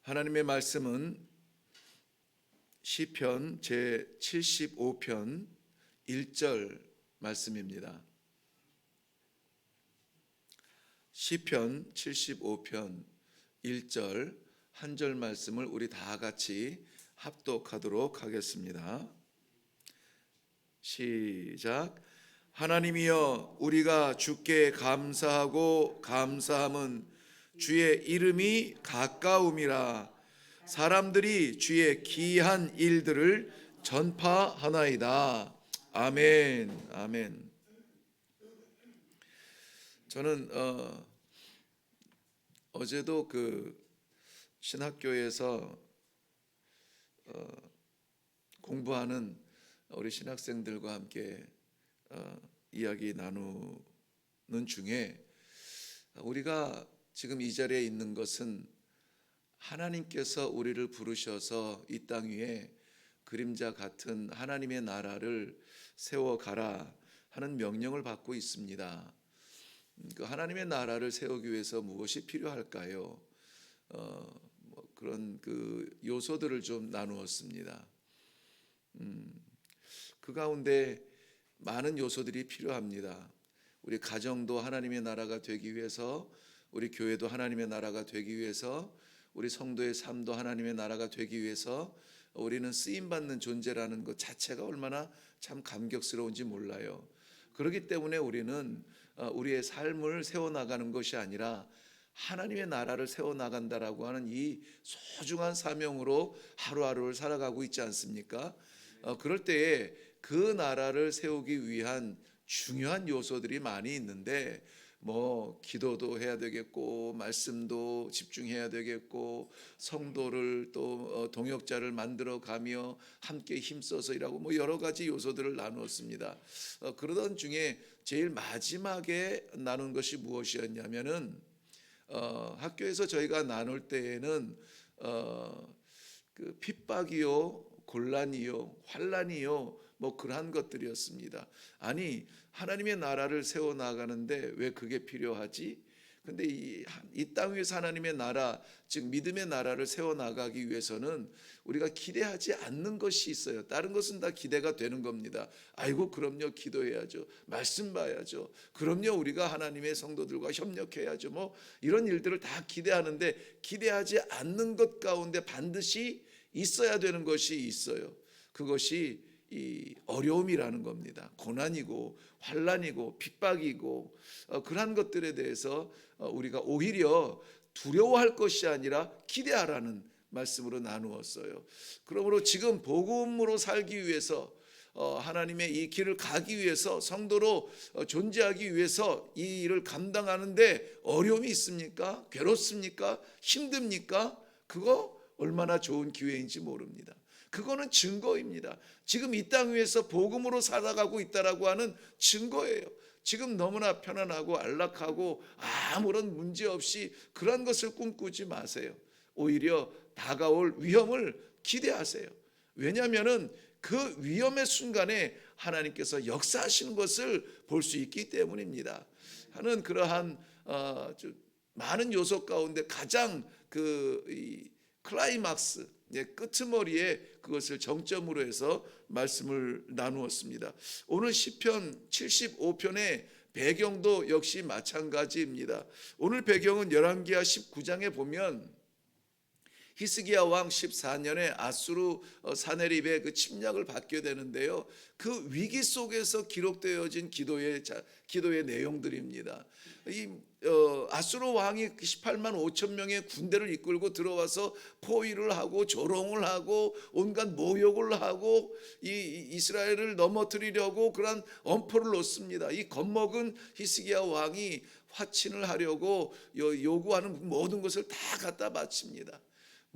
하나님의 말씀은 시편 제75편 1절 말씀입니다. 시편 75편 1절 한 절 말씀을 우리 다 같이 합독하도록 하겠습니다. 시작. 하나님이여, 우리가 주께 감사하고 감사함은 주의 이름이 가까움이라. 사람들이 주의 기이한 일들을 전파하나이다. 아멘. 아멘. 저는 어제도 신학교에서 공부하는 우리 신학생들과 함께 이야기 나누는 중에 우리가 지금 이 자리에 있는 것은 하나님께서 우리를 부르셔서 이 땅 위에 그림자 같은 하나님의 나라를 세워가라 하는 명령을 받고 있습니다. 그 하나님의 나라를 세우기 위해서 무엇이 필요할까요? 그런 요소들을 좀 나누었습니다. 그 가운데 많은 요소들이 필요합니다. 우리 가정도 하나님의 나라가 되기 위해서, 우리 교회도 하나님의 나라가 되기 위해서, 우리 성도의 삶도 하나님의 나라가 되기 위해서 우리는 쓰임받는 존재라는 것 자체가 얼마나 참 감격스러운지 몰라요. 그렇기 때문에 우리는 우리의 삶을 세워나가는 것이 아니라 하나님의 나라를 세워나간다라고 하는 이 소중한 사명으로 하루하루를 살아가고 있지 않습니까? 그럴 때에 그 나라를 세우기 위한 중요한 요소들이 많이 있는데, 기도도 해야 되겠고, 말씀도 집중해야 되겠고, 성도를 또 동역자를 만들어 가며 함께 힘써서 일하고, 여러 가지 요소들을 나누었습니다. 그러던 중에 제일 마지막에 나눈 것이 무엇이었냐면은 학교에서 저희가 나눌 때에는 핍박이요, 곤란이요, 환란이요, 그러한 것들이었습니다. 아니, 하나님의 나라를 세워나가는데 왜 그게 필요하지? 근데 이 땅 위에서 하나님의 나라, 즉 믿음의 나라를 세워나가기 위해서는 우리가 기대하지 않는 것이 있어요. 다른 것은 다 기대가 되는 겁니다. 아이고, 그럼요, 기도해야죠, 말씀 봐야죠, 그럼요, 우리가 하나님의 성도들과 협력해야죠, 이런 일들을 다 기대하는데, 기대하지 않는 것 가운데 반드시 있어야 되는 것이 있어요. 그것이 이 어려움이라는 겁니다. 고난이고 환란이고 핍박이고 그러한 것들에 대해서 우리가 오히려 두려워할 것이 아니라 기대하라는 말씀으로 나누었어요. 그러므로 지금 복음으로 살기 위해서, 하나님의 이 길을 가기 위해서, 성도로 존재하기 위해서 이 일을 감당하는데 어려움이 있습니까? 괴롭습니까? 힘듭니까? 그거 얼마나 좋은 기회인지 모릅니다. 그거는 증거입니다. 지금 이 땅 위에서 복음으로 살아가고 있다라고 하는 증거예요. 지금 너무나 편안하고 안락하고 아무런 문제 없이 그런 것을 꿈꾸지 마세요. 오히려 다가올 위험을 기대하세요. 왜냐하면 그 위험의 순간에 하나님께서 역사하시는 것을 볼 수 있기 때문입니다. 하는 그러한 많은 요소 가운데 가장 클라이막스, 끄트머리에 그것을 정점으로 해서 말씀을 나누었습니다. 오늘 시편 75편의 배경도 역시 마찬가지입니다. 오늘 배경은 열왕기하 19장에 보면 히스기야 왕 14년에 아수르 사네립의 그 침략을 받게 되는데요, 그 위기 속에서 기록되어진 기도의 내용들입니다. 이 아수르 왕이 18만 5천 명의 군대를 이끌고 들어와서 포위를 하고 조롱을 하고 온갖 모욕을 하고 이 이스라엘을 넘어뜨리려고 그런 엄포를 놓습니다. 이 겁먹은 히스기야 왕이 화친을 하려고 요구하는 모든 것을 다 갖다 바칩니다.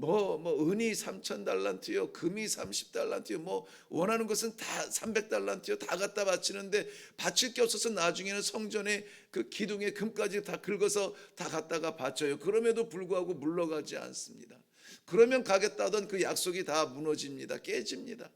은이 3,000달란트요, 금이 30달란트요, 원하는 것은 다 300달란트요, 다 갖다 바치는데 바칠 게 없어서 나중에는 성전에 그 기둥에 금까지 다 긁어서 다 갖다가 바쳐요. 그럼에도 불구하고 물러가지 않습니다. 그러면 가겠다던 그 약속이 다 무너집니다. 깨집니다.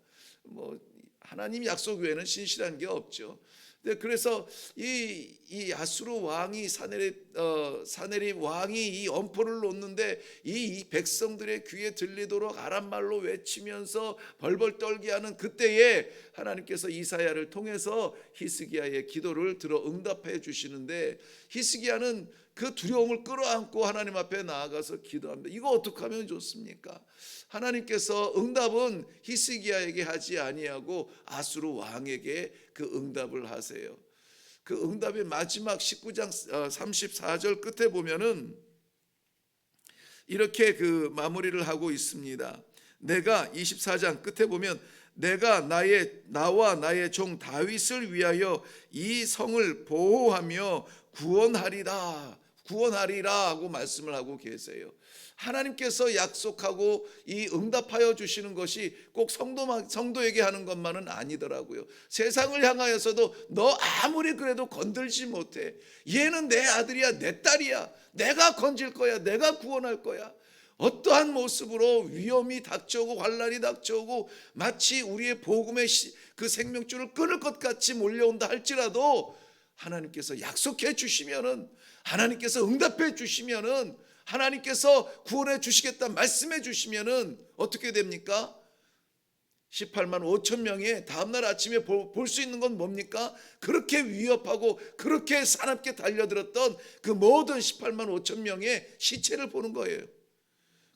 하나님 약속 외에는 신실한 게 없죠. 네, 그래서 이 아수르 왕이 사네립 왕이 이 엄포를 놓는데 이 백성들의 귀에 들리도록 아람 말로 외치면서 벌벌 떨게 하는 그때에 하나님께서 이사야를 통해서 히스기야의 기도를 들어 응답해 주시는데, 히스기야는 그 두려움을 끌어안고 하나님 앞에 나아가서 기도합니다. 이거 어떻게 하면 좋습니까? 하나님께서 응답은 히스기야에게 하지 아니하고 아수르 왕에게 그 응답을 하세요. 그 응답의 마지막 19장 34절 끝에 보면은 이렇게 그 마무리를 하고 있습니다. 내가 24장 끝에 보면 내가 나와 나의 종 다윗을 위하여 이 성을 보호하며 구원하리라 하고 말씀을 하고 계세요. 하나님께서 약속하고 이 응답하여 주시는 것이 꼭 성도에게 하는 것만은 아니더라고요. 세상을 향하여서도 너 아무리 그래도 건들지 못해. 얘는 내 아들이야, 내 딸이야. 내가 건질 거야, 내가 구원할 거야. 어떠한 모습으로 위험이 닥쳐오고 환난이 닥쳐오고 마치 우리의 복음의 그 생명줄을 끊을 것 같이 몰려온다 할지라도 하나님께서 약속해 주시면은, 하나님께서 응답해 주시면은, 하나님께서 구원해 주시겠다 말씀해 주시면은 어떻게 됩니까? 18만 5천 명의 다음날 아침에 볼 수 있는 건 뭡니까? 그렇게 위협하고 그렇게 사납게 달려들었던 그 모든 18만 5천 명의 시체를 보는 거예요.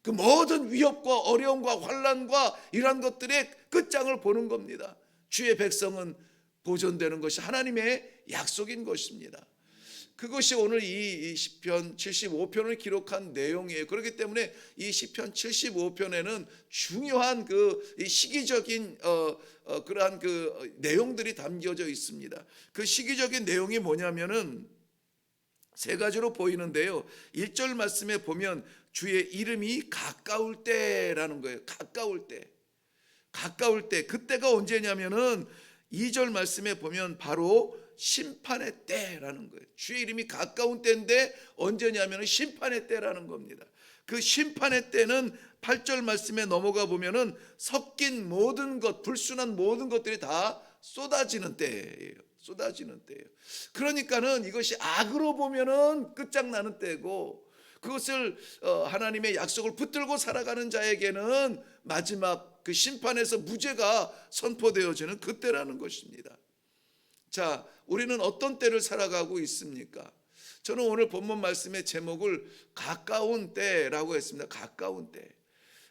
그 모든 위협과 어려움과 환난과 이러한 것들의 끝장을 보는 겁니다. 주의 백성은 보존되는 것이 하나님의 약속인 것입니다. 그것이 오늘 이 시편 75편을 기록한 내용이에요. 그렇기 때문에 이 시편 75편에는 중요한 그 시기적인 그러한 그 내용들이 담겨져 있습니다. 그 시기적인 내용이 뭐냐면은 세 가지로 보이는데요. 1절 말씀에 보면 주의 이름이 가까울 때라는 거예요. 가까울 때. 그때가 언제냐면은 2절 말씀에 보면 바로 심판의 때라는 거예요. 주의 이름이 가까운 때인데 언제냐면 심판의 때라는 겁니다. 그 심판의 때는 8절 말씀에 넘어가 보면은 섞인 모든 것, 불순한 모든 것들이 다 쏟아지는 때예요. 그러니까는 이것이 악으로 보면은 끝장나는 때고, 그것을 하나님의 약속을 붙들고 살아가는 자에게는 마지막 그 심판에서 무죄가 선포되어지는 그때라는 것입니다. 자, 우리는 어떤 때를 살아가고 있습니까? 저는 오늘 본문 말씀의 제목을 가까운 때라고 했습니다. 가까운 때.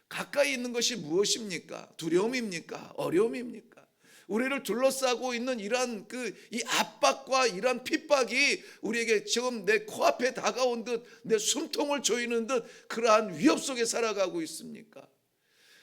가까이 있는 것이 무엇입니까? 두려움입니까? 어려움입니까? 우리를 둘러싸고 있는 이러한 이 압박과 이러한 핍박이 우리에게 지금 내 코앞에 다가온 듯, 내 숨통을 조이는 듯 그러한 위협 속에 살아가고 있습니까?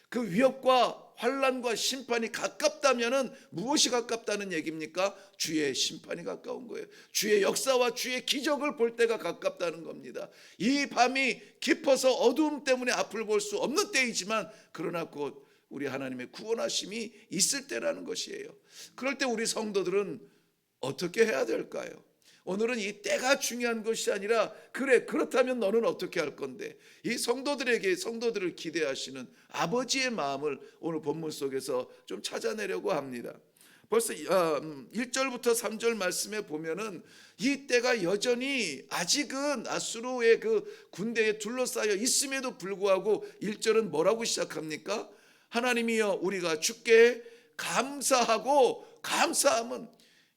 그 위협과 환난과 심판이 가깝다면은 무엇이 가깝다는 얘기입니까? 주의 심판이 가까운 거예요. 주의 역사와 주의 기적을 볼 때가 가깝다는 겁니다. 이 밤이 깊어서 어두움 때문에 앞을 볼 수 없는 때이지만, 그러나 곧 우리 하나님의 구원하심이 있을 때라는 것이에요. 그럴 때 우리 성도들은 어떻게 해야 될까요? 오늘은 이 때가 중요한 것이 아니라, 그렇다면 너는 어떻게 할 건데, 이 성도들을 기대하시는 아버지의 마음을 오늘 본문 속에서 좀 찾아내려고 합니다. 벌써 1절부터 3절 말씀에 보면은 이 때가 여전히 아직은 아수르의 그 군대에 둘러싸여 있음에도 불구하고 1절은 뭐라고 시작합니까? 하나님이여 우리가 주께 감사함은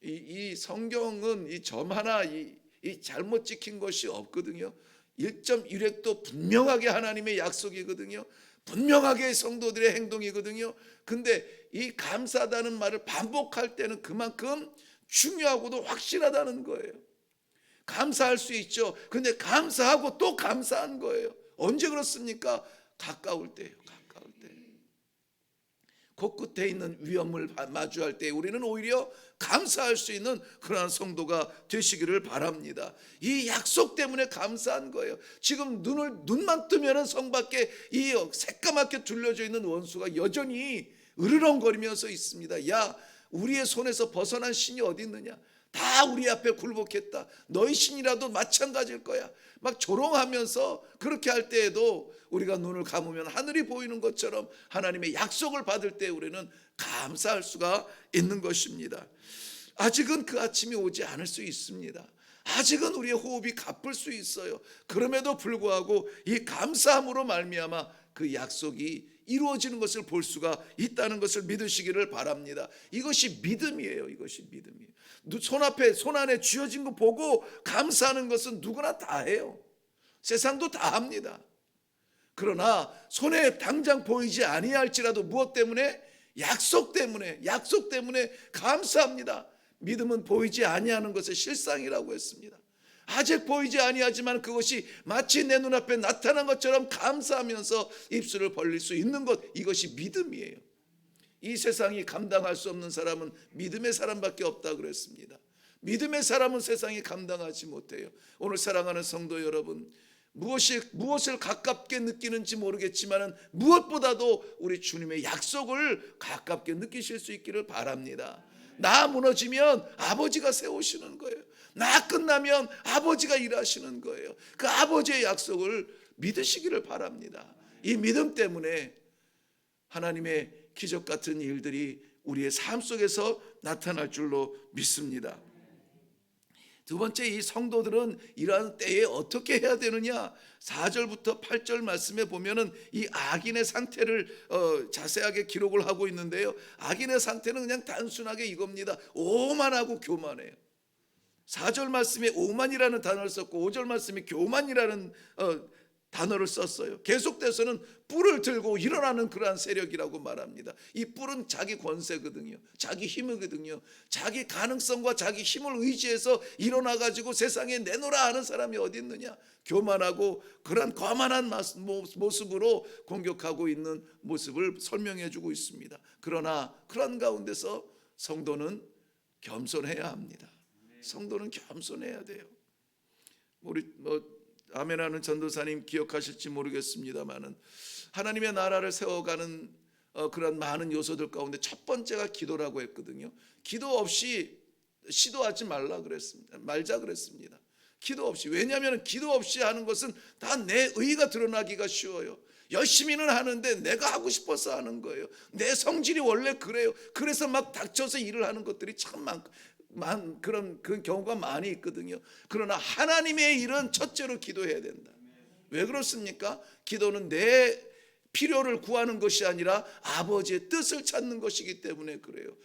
이 성경은 이 점 하나 이 잘못 찍힌 것이 없거든요. 1.1획도 분명하게 하나님의 약속이거든요. 분명하게 성도들의 행동이거든요. 근데 이 감사하다는 말을 반복할 때는 그만큼 중요하고도 확실하다는 거예요. 감사할 수 있죠. 근데 감사하고 또 감사한 거예요. 언제 그렇습니까? 가까울 때예요. 가까울 때. 코끝에 있는 위험을 마주할 때 우리는 오히려 감사할 수 있는 그러한 성도가 되시기를 바랍니다. 이 약속 때문에 감사한 거예요. 지금 눈만 뜨면은 성 밖에 이 새까맣게 둘러져 있는 원수가 여전히 으르렁거리면서 있습니다. 야, 우리의 손에서 벗어난 신이 어디 있느냐? 다 우리 앞에 굴복했다. 너희 신이라도 마찬가지일 거야. 막 조롱하면서 그렇게 할 때에도 우리가 눈을 감으면 하늘이 보이는 것처럼 하나님의 약속을 받을 때 우리는 감사할 수가 있는 것입니다. 아직은 그 아침이 오지 않을 수 있습니다. 아직은 우리의 호흡이 가쁠 수 있어요. 그럼에도 불구하고 이 감사함으로 말미암아 그 약속이 이루어지는 것을 볼 수가 있다는 것을 믿으시기를 바랍니다. 이것이 믿음이에요. 이것이 믿음이에요. 손 안에 쥐어진 거 보고 감사하는 것은 누구나 다 해요. 세상도 다 합니다. 그러나 손에 당장 보이지 아니할지라도 무엇 때문에? 약속 때문에 감사합니다. 믿음은 보이지 아니하는 것의 실상이라고 했습니다. 아직 보이지 아니하지만 그것이 마치 내 눈앞에 나타난 것처럼 감사하면서 입술을 벌릴 수 있는 것, 이것이 믿음이에요. 이 세상이 감당할 수 없는 사람은 믿음의 사람밖에 없다 그랬습니다. 믿음의 사람은 세상이 감당하지 못해요. 오늘 사랑하는 성도 여러분, 무엇을 가깝게 느끼는지 모르겠지만 무엇보다도 우리 주님의 약속을 가깝게 느끼실 수 있기를 바랍니다. 나 무너지면 아버지가 세우시는 거예요. 나 끝나면 아버지가 일하시는 거예요. 그 아버지의 약속을 믿으시기를 바랍니다. 이 믿음 때문에 하나님의 기적 같은 일들이 우리의 삶 속에서 나타날 줄로 믿습니다. 두 번째, 이 성도들은 이러한 때에 어떻게 해야 되느냐? 4절부터 8절 말씀에 보면은 이 악인의 상태를 자세하게 기록을 하고 있는데요. 악인의 상태는 그냥 단순하게 이겁니다. 오만하고 교만해요. 4절 말씀에 오만이라는 단어를 썼고 5절 말씀에 교만이라는 단어를 썼어요. 계속돼서는 뿔을 들고 일어나는 그러한 세력이라고 말합니다. 이 뿔은 자기 권세거든요. 자기 힘이거든요. 자기 가능성과 자기 힘을 의지해서 일어나 가지고 세상에 내놓으라 하는 사람이 어디 있느냐? 교만하고 그런 거만한 모습으로 공격하고 있는 모습을 설명해 주고 있습니다. 그러나 그런 가운데서 성도는 겸손해야 합니다. 성도는 겸손해야 돼요. 우리 아멘하는 전도사님 기억하실지 모르겠습니다만은 하나님의 나라를 세워가는 그런 많은 요소들 가운데 첫 번째가 기도라고 했거든요. 기도 없이 시도하지 말자 그랬습니다. 기도 없이. 왜냐하면 기도 없이 하는 것은 다 내 의가 드러나기가 쉬워요. 열심히는 하는데 내가 하고 싶어서 하는 거예요. 내 성질이 원래 그래요. 그래서 막 닥쳐서 일을 하는 것들이 참 그런 그 경우가 많이 있거든요. 그러나 하나님의 일은 첫째로 기도해야 된다. 왜 그렇습니까? 기도는 내 필요를 구하는 것이 아니라 아버지의 뜻을 찾는 것이기 때문에 그래요.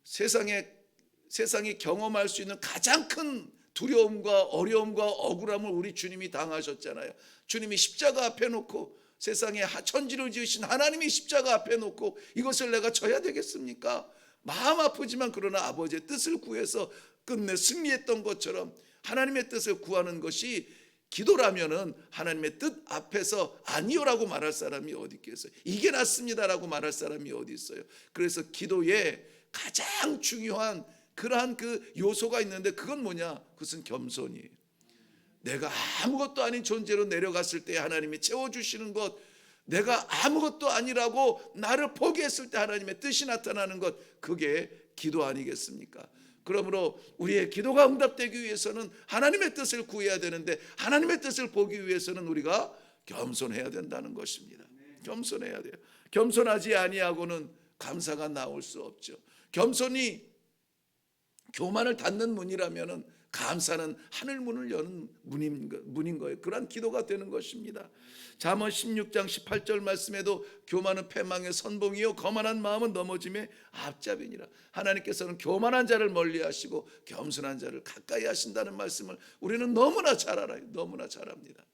세상이 경험할 수 있는 가장 큰 두려움과 어려움과 억울함을 우리 주님이 당하셨잖아요. 주님이 십자가 앞에 놓고, 세상에 천지를 지으신 하나님이 십자가 앞에 놓고 이것을 내가 져야 되겠습니까? 마음 아프지만 그러나 아버지의 뜻을 구해서 끝내 승리했던 것처럼 하나님의 뜻을 구하는 것이 기도라면은 하나님의 뜻 앞에서 아니요라고 말할 사람이 어디 있겠어요? 이게 낫습니다라고 말할 사람이 어디 있어요? 그래서 기도에 가장 중요한 그러한 그 요소가 있는데 그건 뭐냐? 그것은 겸손이에요. 내가 아무것도 아닌 존재로 내려갔을 때 하나님이 채워주시는 것, 내가 아무것도 아니라고 나를 포기했을 때 하나님의 뜻이 나타나는 것, 그게 기도 아니겠습니까? 그러므로 우리의 기도가 응답되기 위해서는 하나님의 뜻을 구해야 되는데 하나님의 뜻을 보기 위해서는 우리가 겸손해야 된다는 것입니다. 겸손해야 돼요. 겸손하지 아니하고는 감사가 나올 수 없죠. 겸손이 교만을 닫는 문이라면은 감사는 하늘 문을 여는 문인 거예요. 그러한 기도가 되는 것입니다. 잠언 16장 18절 말씀에도 교만은 패망의 선봉이요 거만한 마음은 넘어짐의 앞잡이니라. 하나님께서는 교만한 자를 멀리하시고 겸손한 자를 가까이 하신다는 말씀을 우리는 너무나 잘 알아요. 너무나 잘 압니다.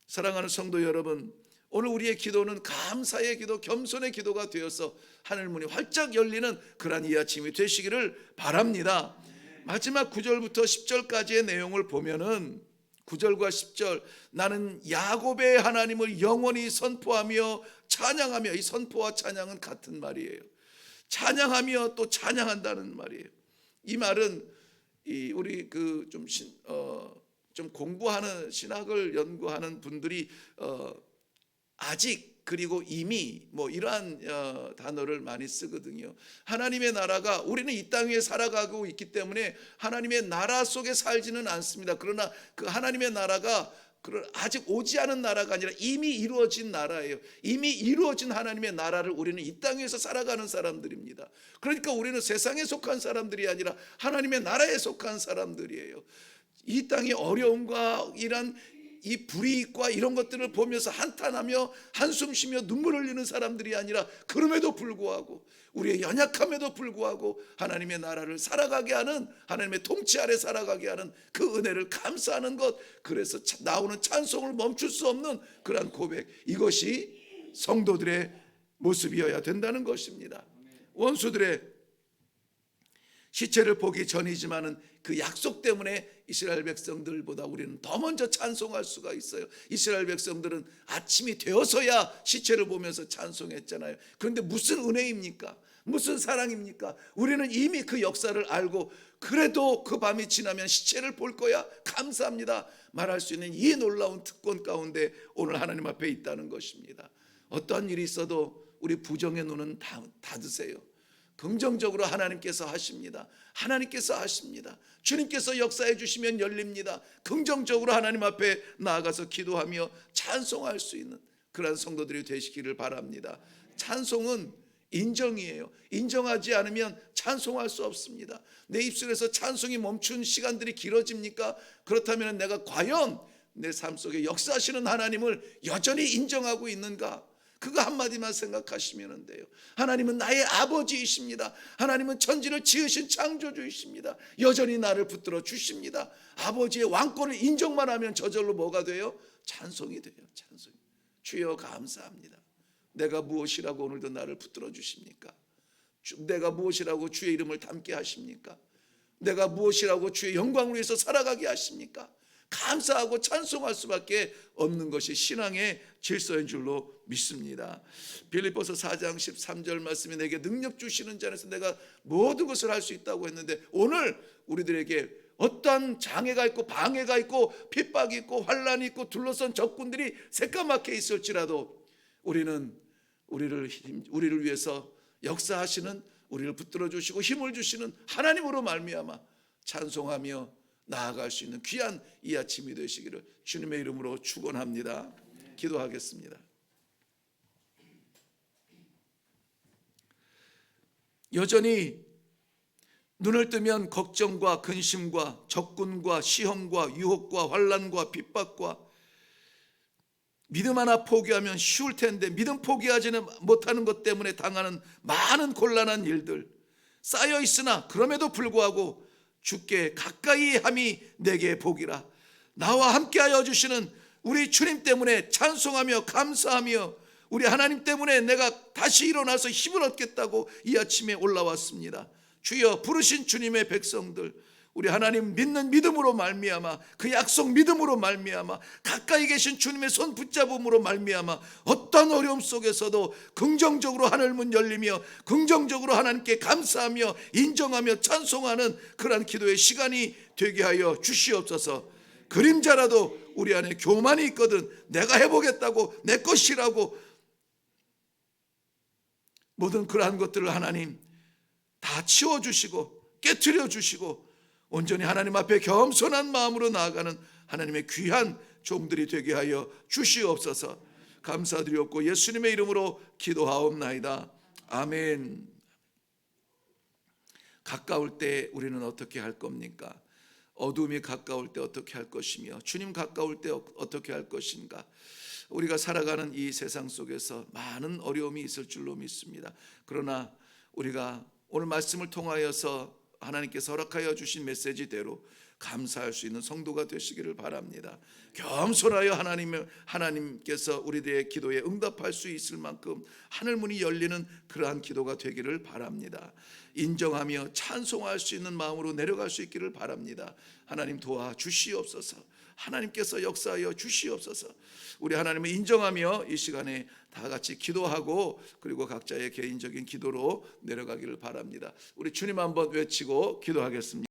사랑하는 성도 여러분, 오늘 우리의 기도는 감사의 기도, 겸손의 기도가 되어서 하늘 문이 활짝 열리는 그러한 이 아침이 되시기를 바랍니다. 마지막 9절부터 10절까지의 내용을 보면은 9절과 10절, 나는 야곱의 하나님을 영원히 선포하며 찬양하며, 이 선포와 찬양은 같은 말이에요. 찬양하며 또 찬양한다는 말이에요. 이 말은 우리 좀 공부하는 신학을 연구하는 분들이 아직 그리고 이미 이러한 단어를 많이 쓰거든요. 하나님의 나라가, 우리는 이 땅 위에 살아가고 있기 때문에 하나님의 나라 속에 살지는 않습니다. 그러나 그 하나님의 나라가 아직 오지 않은 나라가 아니라 이미 이루어진 나라예요. 이미 이루어진 하나님의 나라를 우리는 이 땅에서 살아가는 사람들입니다. 그러니까 우리는 세상에 속한 사람들이 아니라 하나님의 나라에 속한 사람들이에요. 이 땅의 어려움과 이런 이 불이익과 이런 것들을 보면서 한탄하며 한숨 쉬며 눈물 흘리는 사람들이 아니라, 그럼에도 불구하고 우리의 연약함에도 불구하고 하나님의 나라를 살아가게 하는, 하나님의 통치 아래 살아가게 하는 그 은혜를 감사하는 것, 그래서 나오는 찬송을 멈출 수 없는 그러한 고백, 이것이 성도들의 모습이어야 된다는 것입니다. 원수들의 시체를 보기 전이지만은 그 약속 때문에 이스라엘 백성들보다 우리는 더 먼저 찬송할 수가 있어요. 이스라엘 백성들은 아침이 되어서야 시체를 보면서 찬송했잖아요. 그런데 무슨 은혜입니까? 무슨 사랑입니까? 우리는 이미 그 역사를 알고, 그래도 그 밤이 지나면 시체를 볼 거야, 감사합니다 말할 수 있는 이 놀라운 특권 가운데 오늘 하나님 앞에 있다는 것입니다. 어떠한 일이 있어도 우리 부정의 눈은 닫으세요. 긍정적으로 하나님께서 하십니다. 하나님께서 하십니다. 주님께서 역사해 주시면 열립니다. 긍정적으로 하나님 앞에 나아가서 기도하며 찬송할 수 있는 그러한 성도들이 되시기를 바랍니다. 찬송은 인정이에요. 인정하지 않으면 찬송할 수 없습니다. 내 입술에서 찬송이 멈춘 시간들이 길어집니까? 그렇다면 내가 과연 내 삶 속에 역사하시는 하나님을 여전히 인정하고 있는가? 그거 한마디만 생각하시면 돼요. 하나님은 나의 아버지이십니다. 하나님은 천지를 지으신 창조주이십니다. 여전히 나를 붙들어 주십니다. 아버지의 왕권을 인정만 하면 저절로 뭐가 돼요? 찬송이 돼요. 찬송. 주여 감사합니다. 내가 무엇이라고 오늘도 나를 붙들어 주십니까? 내가 무엇이라고 주의 이름을 담게 하십니까? 내가 무엇이라고 주의 영광을 위해서 살아가게 하십니까? 감사하고 찬송할 수밖에 없는 것이 신앙의 질서인 줄로 믿습니다. 빌립보서 4장 13절 말씀이 내게 능력 주시는 자 안에서 내가 모든 것을 할 수 있다고 했는데, 오늘 우리들에게 어떠한 장애가 있고 방해가 있고 핍박이 있고 환란이 있고 둘러선 적군들이 새까맣게 있을지라도 우리는 우리를 위해서 역사하시는, 우리를 붙들어 주시고 힘을 주시는 하나님으로 말미암아 찬송하며 나아갈 수 있는 귀한 이 아침이 되시기를 주님의 이름으로 축원합니다. 기도하겠습니다. 여전히 눈을 뜨면 걱정과 근심과 적군과 시험과 유혹과 환난과 핍박과, 믿음 하나 포기하면 쉬울 텐데 믿음 포기하지는 못하는 것 때문에 당하는 많은 곤란한 일들 쌓여 있으나, 그럼에도 불구하고 주께 가까이 함이 내게 복이라. 나와 함께하여 주시는 우리 주님 때문에 찬송하며 감사하며, 우리 하나님 때문에 내가 다시 일어나서 힘을 얻겠다고 이 아침에 올라왔습니다. 주여, 부르신 주님의 백성들, 우리 하나님 믿는 믿음으로 말미암아, 그 약속 믿음으로 말미암아, 가까이 계신 주님의 손 붙잡음으로 말미암아 어떤 어려움 속에서도 긍정적으로 하늘 문 열리며 긍정적으로 하나님께 감사하며 인정하며 찬송하는 그러한 기도의 시간이 되게 하여 주시옵소서. 그림자라도 우리 안에 교만이 있거든 내가 해보겠다고, 내 것이라고, 모든 그러한 것들을 하나님 다 치워주시고 깨트려 주시고 온전히 하나님 앞에 겸손한 마음으로 나아가는 하나님의 귀한 종들이 되게 하여 주시옵소서. 감사드리옵고 예수님의 이름으로 기도하옵나이다. 아멘. 가까울 때 우리는 어떻게 할 겁니까? 어둠이 가까울 때 어떻게 할 것이며 주님 가까울 때 어떻게 할 것인가? 우리가 살아가는 이 세상 속에서 많은 어려움이 있을 줄로 믿습니다. 그러나 우리가 오늘 말씀을 통하여서 하나님께서 허락하여 주신 메시지대로 감사할 수 있는 성도가 되시기를 바랍니다. 겸손하여 하나님께서 우리들의 기도에 응답할 수 있을 만큼 하늘문이 열리는 그러한 기도가 되기를 바랍니다. 인정하며 찬송할 수 있는 마음으로 내려갈 수 있기를 바랍니다. 하나님 도와주시옵소서. 하나님께서 역사하여 주시옵소서. 우리 하나님을 인정하며 이 시간에 다 같이 기도하고, 그리고 각자의 개인적인 기도로 내려가기를 바랍니다. 우리 주님 한번 외치고 기도하겠습니다.